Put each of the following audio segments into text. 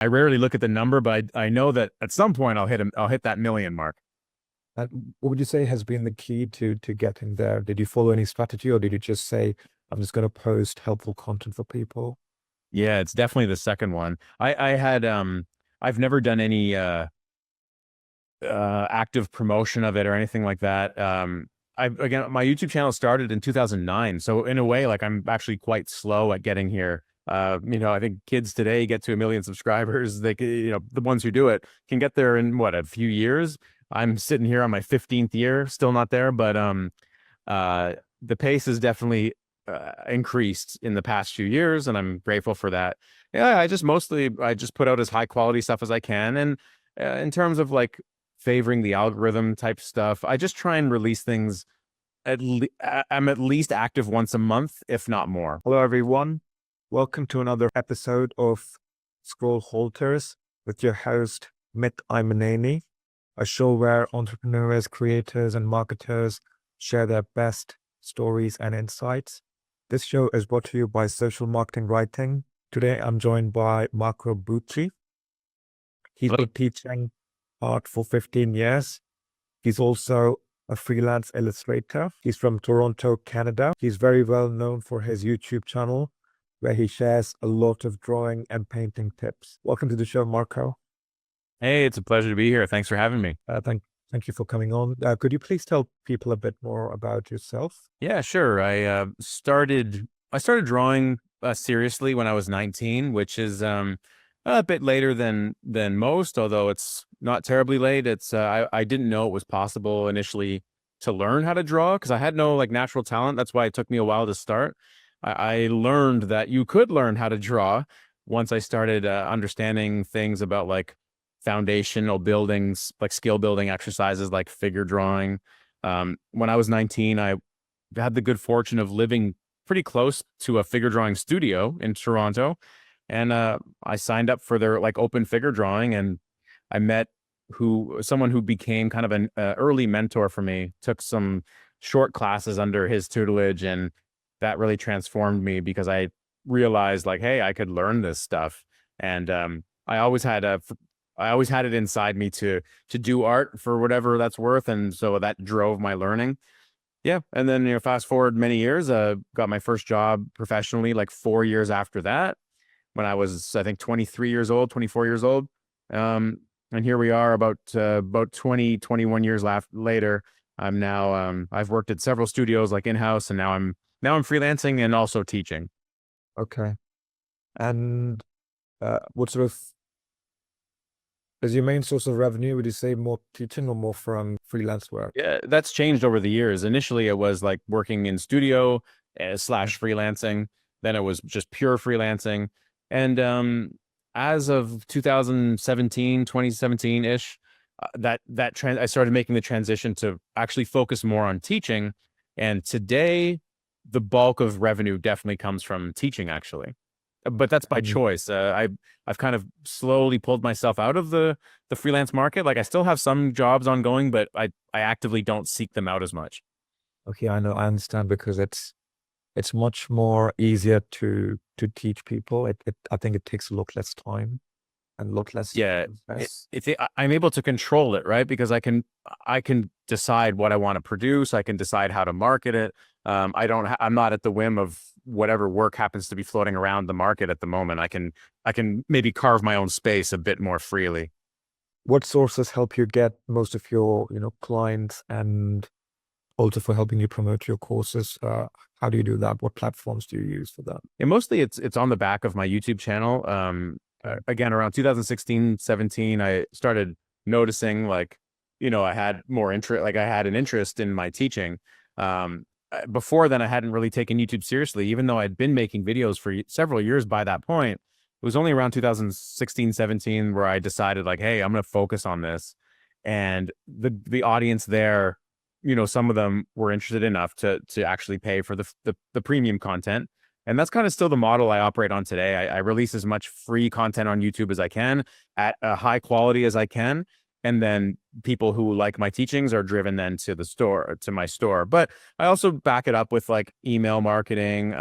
I rarely look at the number, but I know that at some point I'll hit that million mark. What would you say has been the key to getting there? Did you follow any strategy, or did you just say, I'm just going to post helpful content for people? Yeah, it's definitely the second one. I've never done any active promotion of it or anything like that. Again, my YouTube channel started in 2009, so in a way, like I'm actually quite slow at getting here. I think kids today get to a million subscribers. The ones who do it can get there in what, a few years. I'm sitting here on my 15th year, still not there, but the pace has definitely increased in the past few years, and I'm grateful for that. Yeah, I just put out as high quality stuff as I can, and in terms of like favoring the algorithm type stuff, I just try and release things. I'm at least active once a month, if not more. Hello, everyone. Welcome to another episode of Scroll Halters with your host, Mitt, a show where entrepreneurs, creators, and marketers share their best stories and insights. This show is brought to you by Social Marketing Writing. Today, I'm joined by Marco Bucci. He's been teaching art for 15 years. He's also a freelance illustrator. He's from Toronto, Canada. He's very well known for his YouTube channel, where he shares a lot of drawing and painting tips. Welcome to the show, Marco. Hey, it's a pleasure to be here. Thanks for having me. Thank you for coming on. Could you please tell people a bit more about yourself? Yeah, sure. I started drawing seriously when I was 19, which is a bit later than most, although it's not terribly late. I didn't know it was possible initially to learn how to draw because I had no like natural talent. That's why it took me a while to start. I learned that you could learn how to draw once I started understanding things about like foundational buildings, like skill building exercises, like figure drawing. When I was 19, I had the good fortune of living pretty close to a figure drawing studio in Toronto. And I signed up for their like open figure drawing, and I met someone who became kind of an early mentor for me, took some short classes under his tutelage, and that really transformed me because I realized like, hey, I could learn this stuff. And I always had it inside me to do art for whatever that's worth, and so that drove my learning. Yeah, and then fast forward many years, got my first job professionally like 4 years after that, when I was I think 23 years old, 24 years old. And here we are about 20, 21 years later. I've worked at several studios like in-house, and now I'm freelancing and also teaching. Okay. And what sort of is your main source of revenue? Would you say more teaching or more from freelance work? Yeah, that's changed over the years. Initially, it was like working in studio slash freelancing. Then it was just pure freelancing. And as of 2017, 2017-ish, I started making the transition to actually focus more on teaching. And today, the bulk of revenue definitely comes from teaching, actually. But that's by choice. I've kind of slowly pulled myself out of the freelance market. Like I still have some jobs ongoing, but I actively don't seek them out as much. Okay, I know, I understand, because it's much more easier to teach people. I think it takes a lot less time and a lot less Yeah, stress. I'm able to control it, right? Because I can decide what I want to produce. I can decide how to market it. I'm not at the whim of whatever work happens to be floating around the market at the moment. I can maybe carve my own space a bit more freely. What sources help you get most of your, clients, and also for helping you promote your courses? How do you do that? What platforms do you use for that? And mostly it's on the back of my YouTube channel. Again, around 2016, 17, I started noticing like, I had more interest, like I had an interest in my teaching. Before then, I hadn't really taken YouTube seriously, even though I'd been making videos for several years by that point. It was only around 2016, 17 where I decided like, hey, I'm going to focus on this. And the audience there, some of them were interested enough to actually pay for the premium content. And that's kind of still the model I operate on today. I release as much free content on YouTube as I can at a high quality as I can. And then people who like my teachings are driven then to my store. But I also back it up with like email marketing.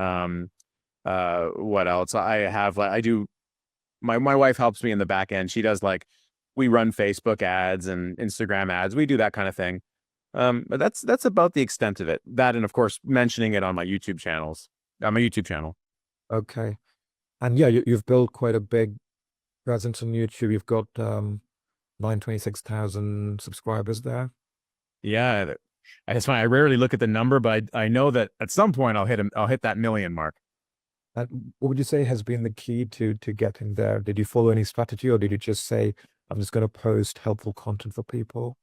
What else? I do my wife helps me in the back end. She does like we run Facebook ads and Instagram ads. We do that kind of thing. But that's about the extent of it. That and of course mentioning it on my YouTube channels, on my YouTube channel. Okay. And yeah, you've built quite a big presence on YouTube. You've got 926,000 subscribers there. Yeah, that's why I rarely look at the number, but I know that at some point I'll hit that million mark. And what would you say has been the key to getting there? Did you follow any strategy, or did you just say, I'm just going to post helpful content for people?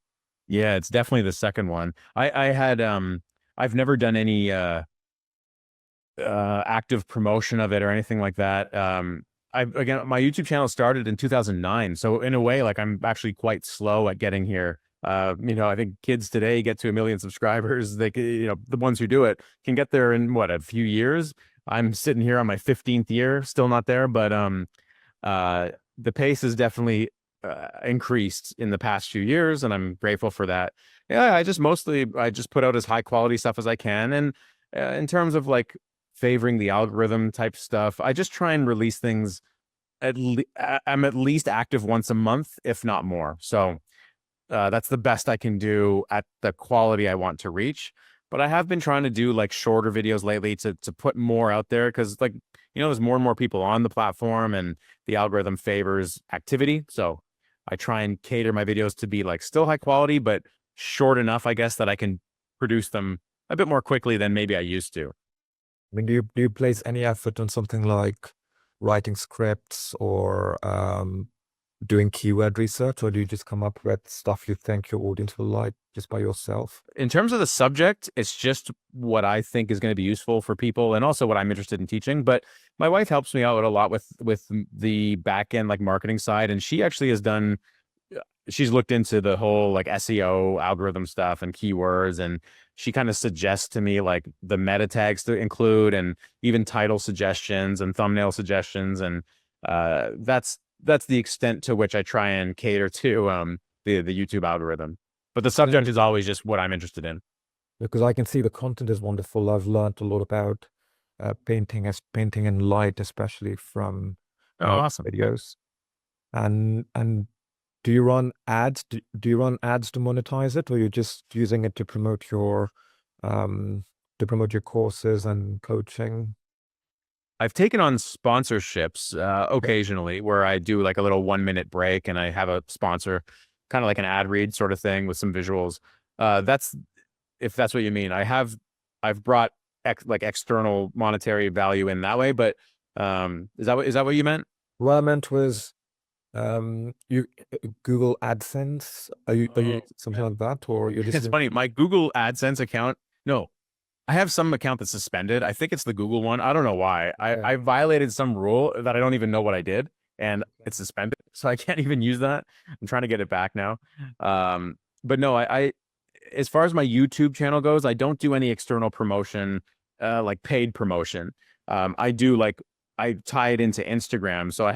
Yeah, it's definitely the second one. I had I've never done any active promotion of it or anything like that. I again my YouTube channel started in 2009, so in a way, like I'm actually quite slow at getting here. I think kids today get to 1 million subscribers. The ones who do it can get there in what, a few years. I'm sitting here on my 15th year, still not there, but the pace has definitely increased in the past few years, and I'm grateful for that. Yeah, I just put out as high quality stuff as I can, and in terms of like favoring the algorithm type stuff, I just try and release things I'm at least active once a month, if not more. So that's the best I can do at the quality I want to reach. But I have been trying to do like shorter videos lately to put more out there because there's more and more people on the platform and the algorithm favors activity. So I try and cater my videos to be like still high quality, but short enough, I guess, that I can produce them a bit more quickly than maybe I used to. I mean, do you place any effort on something like writing scripts or doing keyword research, or do you just come up with stuff you think your audience will like just by yourself? In terms of the subject, it's just what I think is going to be useful for people and also what I'm interested in teaching. But my wife helps me out a lot with the back end like marketing side, and she actually has done she's looked into the whole like SEO algorithm stuff and keywords, and she kind of suggests to me like the meta tags to include and even title suggestions and thumbnail suggestions, and that's the extent to which I try and cater to the YouTube algorithm. But the subject is always just what I'm interested in. Because I can see the content is wonderful. I've learned a lot about painting and light, especially from Oh, awesome. videos. And do you run ads? Do you run ads to monetize it, or you're just using it um to promote your courses and coaching? I've taken on sponsorships Okay. occasionally where I do like a little 1 minute break and I have a sponsor, kind of like an ad read sort of thing with some visuals. That's if that's what you mean. I've brought like external monetary value in that way, but is that what you meant? What I meant was you Google AdSense. Are you Oh, something like that, or you're just it's funny. My Google AdSense account, no, I have some account that's suspended. I think it's the Google one. I don't know why. okay. I violated some rule that I don't even know what I did, and Okay. it's suspended, so I can't even use that. I'm trying to get it back now. But no, as far as my YouTube channel goes, I don't do any external promotion, like paid promotion. I do like I tie it into Instagram, so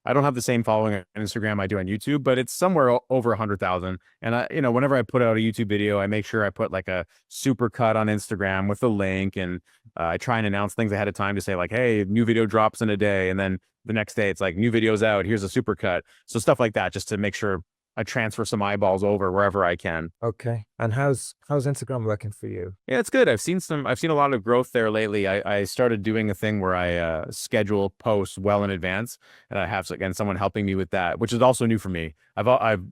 I don't have the same following on Instagram I do on YouTube, but it's somewhere over 100,000. And whenever I put out a YouTube video, I make sure I put like a super cut on Instagram with a link, and I try and announce things ahead of time to say like, "Hey, new video drops in a day," and then the next day it's like new videos out. Here's a super cut. So stuff like that, just to make sure I transfer some eyeballs over wherever I can. Okay. And how's Instagram working for you? Yeah, it's good. I've seen a lot of growth there lately. I started doing a thing where I schedule posts well in advance, and I have again someone helping me with that, which is also new for me. I've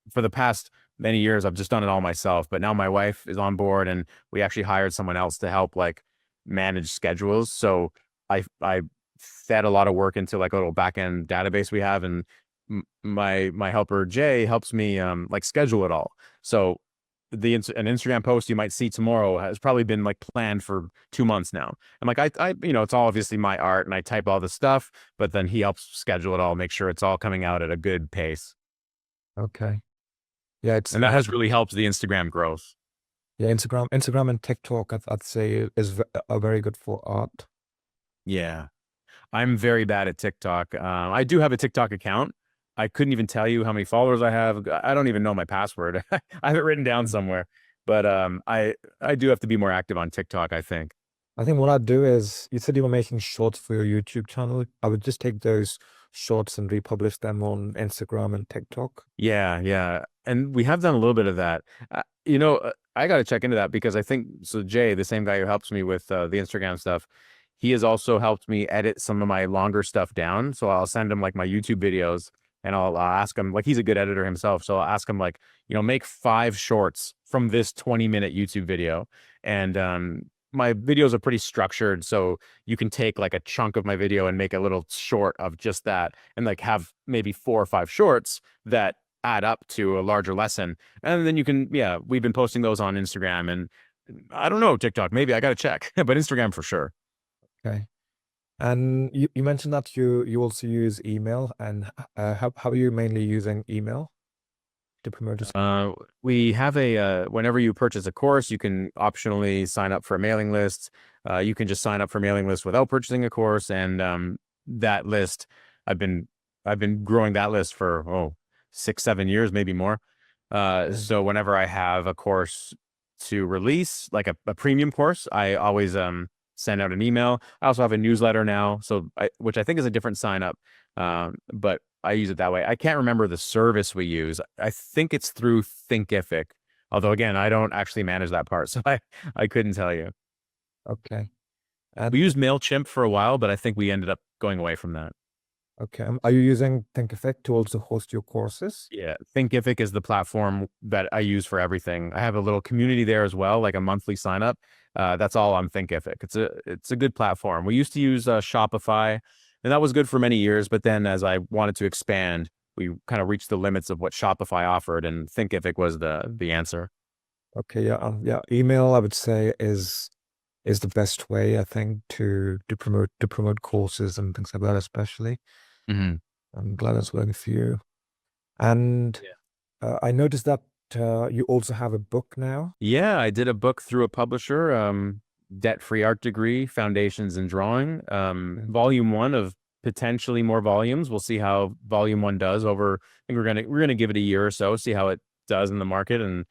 for the past many years I've just done it all myself, but now my wife is on board, and we actually hired someone else to help like manage schedules. So I fed a lot of work into like a little back end database we have, and my helper Jay helps me like schedule it all. So an Instagram post you might see tomorrow has probably been like planned for 2 months now. And like it's all obviously my art and I type all the stuff, but then he helps schedule it all, make sure it's all coming out at a good pace. Okay. Yeah, it's And that has really helped the Instagram growth. yeah, Instagram and TikTok, I'd say are very good for art. Yeah. I'm very bad at TikTok. I do have a TikTok account. I couldn't even tell you how many followers I have. I don't even know my password. I have it written down Mhm. somewhere. But I do have to be more active on TikTok, I think. I think what I'd do is, you said you were making shorts for your YouTube channel. I would just take those shorts and republish them on Instagram and TikTok? Yeah, yeah. And we have done a little bit of that. I got to check into that because I think so. Jay, the same guy who helps me with the Instagram stuff, he has also helped me edit some of my longer stuff down. So I'll send him like my YouTube videos and I'll ask him, like, he's a good editor himself. So I'll ask him, like, make 5 shorts from this 20-minute YouTube video. And my videos are pretty structured. So you can take like a chunk of my video and make a little short of just that and like have maybe 4 or 5 shorts that add up to a larger lesson. And then you can, yeah, we've been posting those on Instagram and I don't know, TikTok, maybe I got to check, but Instagram for sure. Okay. And you mentioned that you also use email, and how are you mainly using email to promote this? We have whenever you purchase a course, you can optionally sign up for a mailing list. You can just sign up for mailing list without purchasing a course. And that list, I've been growing that list for 6, 7 years, maybe more. So whenever I have a course to release, like a premium course, I always send out an email. I also have a newsletter now, which I think is a different sign up. But I use it that way. I can't remember the service we use. I think it's through Thinkific. Although again, I don't actually manage that part, so I couldn't tell you. Okay. We used MailChimp for a while, but I think we ended up going away from that. Okay. Are you using Thinkific to also host your courses? Yeah, Thinkific is the platform that I use for everything. I have a little community there as well, like a monthly sign up. That's all on Thinkific. It's a good platform. We used to use Shopify, and that was good for many years. But then, as I wanted to expand, we kind of reached the limits of what Shopify offered, and Thinkific was the answer. Okay. Yeah. Yeah. Email, I would say, is the best way, I think, to promote courses and things like that, especially. Mm-hmm. I'm glad it's working for you. And I noticed that you also have a book now. Yeah, I did a book through a publisher, Debt-Free Art Degree, Foundations in Drawing, volume 1 of potentially more volumes. We'll see how volume 1 does over, I think we're gonna give it a year or so, see how it does in the market. And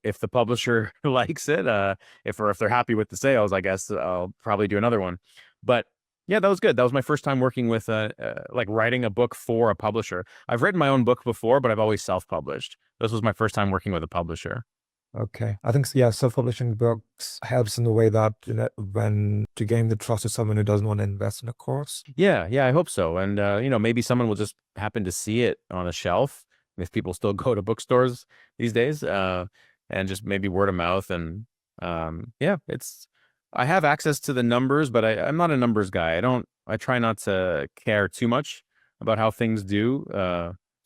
if the publisher likes it, if they're happy with the sales, I guess I'll probably do another one. But yeah, that was good. That was my first time working with like writing a book for a publisher. I've written my own book before, but I've always self-published. This was my first time working with a publisher. Okay. I think, yeah, self-publishing books helps in the way that, when to gain the trust of someone who doesn't want to invest in a course. Yeah, I hope so. And maybe someone will just happen to see it on a shelf if people still go to bookstores these days, and just maybe word of mouth. And yeah, I have access to the numbers, but I'm not a numbers guy. I try not to care too much about how things do.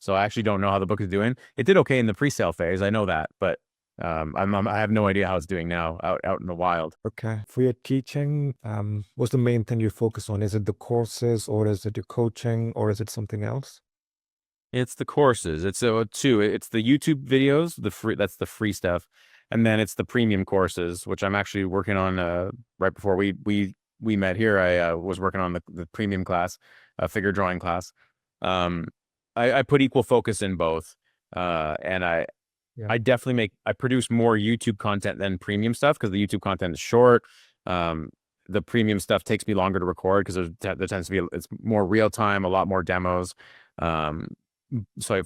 So I actually don't know how the book is doing. It did okay in the pre-sale phase, I know that, but I have no idea how it's doing now out in the wild. Okay. For your teaching, what's the main thing you focus on? Is it the courses, or is it your coaching, or is it something else? It's the courses. It's two. It's the YouTube videos, that's the free stuff, and then it's the premium courses, which I'm actually working on. Right before we met here, I was working on the premium class, figure drawing class. I put equal focus in both, and I definitely I produce more YouTube content than premium stuff because the YouTube content is short. The premium stuff takes me longer to record because there tends to be it's more real time, a lot more demos. So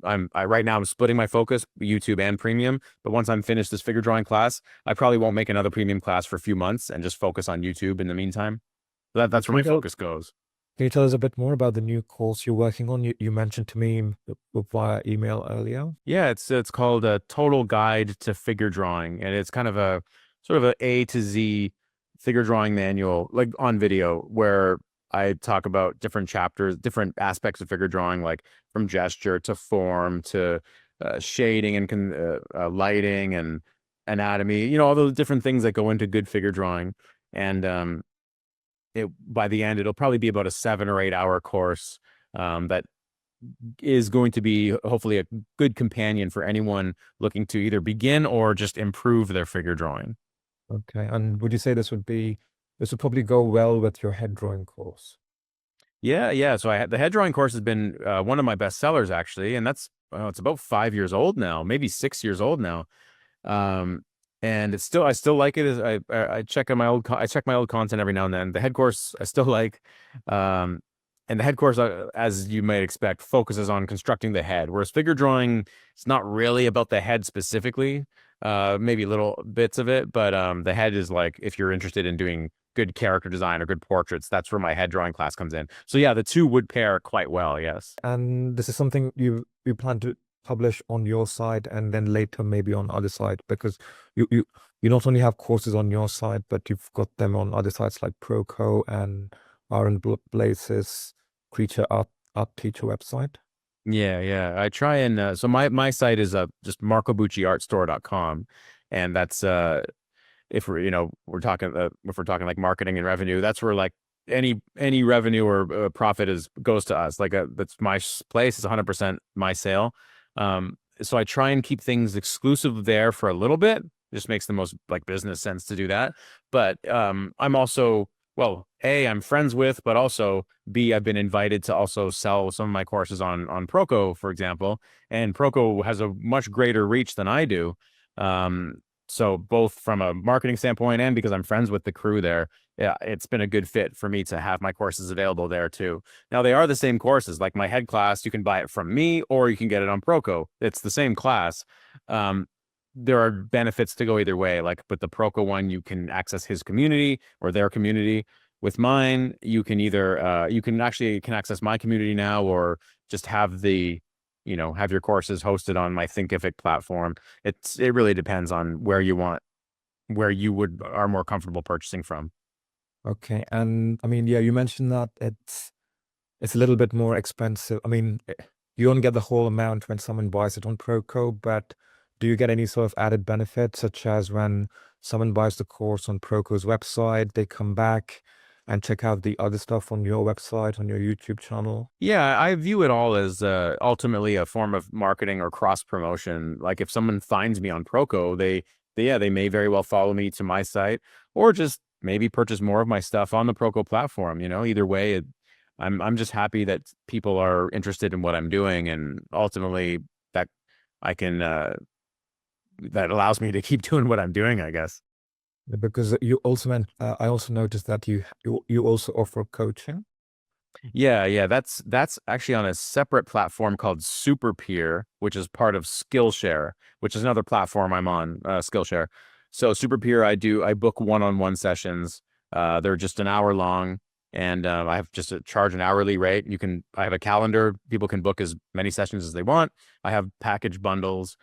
right now I'm splitting my focus, YouTube and premium. But once I'm finished this figure drawing class, I probably won't make another premium class for a few months and just focus on YouTube in the meantime. That's where my focus goes. Can you tell us a bit more about the new course you're working on? You mentioned to me via email earlier. Yeah, it's called a Total Guide to Figure Drawing, and it's kind of a sort of a A to Z figure drawing manual, like on video, where I talk about different chapters, different aspects of figure drawing, like from gesture to form to shading and lighting and anatomy, all those different things that go into good figure drawing. And by the end, it'll probably be about a 7 or 8 hour course that is going to be hopefully a good companion for anyone looking to either begin or just improve their figure drawing. Okay. And would you say this would probably go well with your head drawing course? Yeah. So the head drawing course has been one of my best sellers actually, and that's it's about 5 years old now, maybe 6 years old now. And I still like it. I check my old content every now and then. The head course I still like. And the head course, as you might expect, focuses on constructing the head, whereas figure drawing, it's not really about the head specifically, maybe little bits of it, but the head is like if you're interested in doing good character design or good portraits, that's where my head drawing class comes in. So yeah, the two would pair quite well, yes. And this is something you plan to publish on your side and then later maybe on other side, because you not only have courses on your side, but you've got them on other sites like Proco and Aaron Blaze's Creature Art Teacher website. Yeah, yeah. I try and so my site is just marcobucciartstore.com, and that's if we're we're talking if we're talking like marketing and revenue, that's where like any revenue or profit is goes to us. Like that's my place. It's 100% my sale. So I try and keep things exclusive there for a little bit. Just makes the most like business sense to do that. But I'm also, well, A, I'm friends with, but also B, I've been invited to also sell some of my courses on Proco, for example. And Proco has a much greater reach than I do. So both from a marketing standpoint and because I'm friends with the crew there, yeah, it's been a good fit for me to have my courses available there too. Now they are the same courses, like my head class, you can buy it from me or you can get it on Proco. It's the same class. There are benefits to go either way. Like with the Proco one, you can access his community or their community. With mine, you can either you can access my community now or just have have your courses hosted on my Thinkific platform. It really depends on where you are more comfortable purchasing from. Okay, and I mean, yeah, you mentioned that it's a little bit more expensive. I mean, you don't get the whole amount when someone buys it on Proco, but do you get any sort of added benefits, such as when someone buys the course on Proco's website, they come back and check out the other stuff on your website, on your YouTube channel? Yeah, I view it all as ultimately a form of marketing or cross promotion. Like if someone finds me on Proco, they may very well follow me to my site or just maybe purchase more of my stuff on the Proco platform. Either way, I'm just happy that people are interested in what I'm doing, and ultimately that I can that allows me to keep doing what I'm doing, I guess. Because you also meant, I also noticed that you also offer coaching. Yeah, yeah, that's actually on a separate platform called SuperPeer, which is part of Skillshare, which is another platform I'm on, Skillshare. So SuperPeer, I book one-on-one sessions. They're just an hour long, and I have just to charge an hourly rate. I have a calendar. People can book as many sessions as they want. I have package bundles.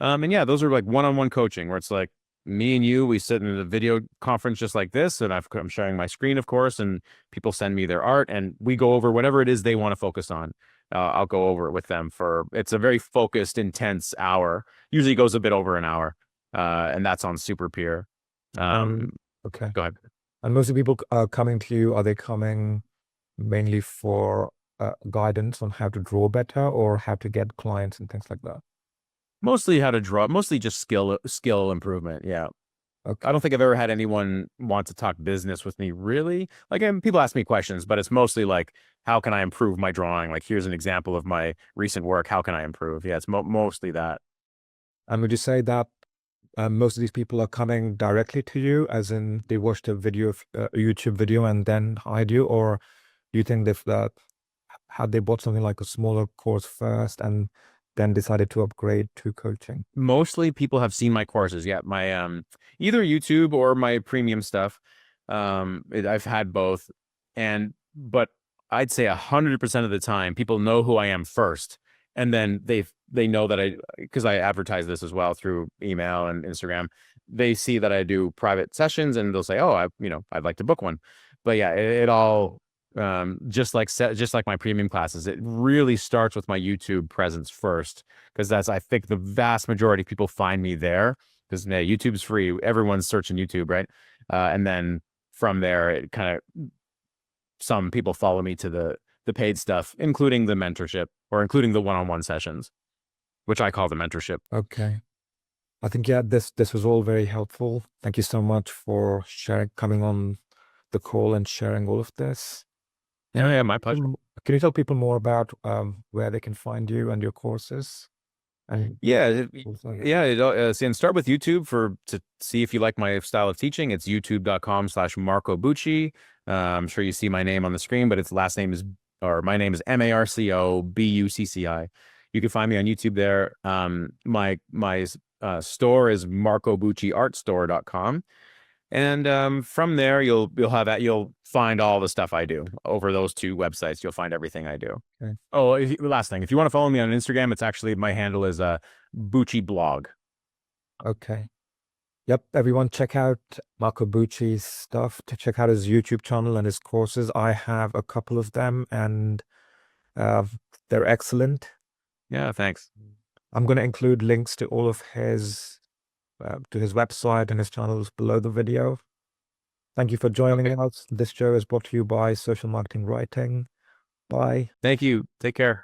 And yeah, those are like one-on-one coaching where it's like me and you, we sit in a video conference just like this, and I'm sharing my screen, of course, and people send me their art, and we go over whatever it is they want to focus on. I'll go over it with them it's a very focused, intense hour. Usually goes a bit over an hour, and that's on SuperPeer. Okay. Go ahead. And most of the people coming to you, are they coming mainly for guidance on how to draw better or how to get clients and things like that? Mostly how to draw, mostly just skill improvement. Yeah. Okay. I don't think I've ever had anyone want to talk business with me, really. Like, people ask me questions, but it's mostly like, how can I improve my drawing? Like, here's an example of my recent work. How can I improve? Yeah, it's mostly that. And would you say that most of these people are coming directly to you, as in they watched a video, a YouTube video, and then hired you, or do you think that had they bought something like a smaller course first and then decided to upgrade to coaching? Mostly people have seen my courses. Yeah, my either YouTube or my premium stuff. I've had both, but I'd say 100% of the time people know who I am first, and then they know that because I advertise this as well through email and Instagram. They see that I do private sessions, and they'll say, "Oh, I'd like to book one." But yeah, it all just like my premium classes, it really starts with my YouTube presence first, because I think the vast majority of people find me there, because YouTube's free, everyone's searching YouTube, right? And then from there it kind of, some people follow me to the paid stuff, including the mentorship or including the one-on-one sessions, which I call the mentorship. Okay. I think, yeah, this was all very helpful. Thank you so much for coming on the call and sharing all of this. Yeah, my pleasure. Can you tell people more about where they can find you and your courses? And Yeah, and start with YouTube to see if you like my style of teaching. It's youtube.com/Marco Bucci. I'm sure you see my name on the screen, but its last name is or my name is MARCOBUCCI. You can find me on YouTube there. My store is marcobucciartstore.com. And from there, you'll find all the stuff I do over those two websites. You'll find everything I do. Okay. Oh, last thing, if you want to follow me on Instagram, it's actually my handle is Bucci blog. Okay. Yep, everyone check out Marco Bucci's stuff, to check out his YouTube channel and his courses. I have a couple of them and they're excellent. Yeah, thanks. I'm going to include links to all of his to his website and his channels below the video. Thank you for joining us. This show is brought to you by Social Marketing Writing. Bye. Thank you. Take care.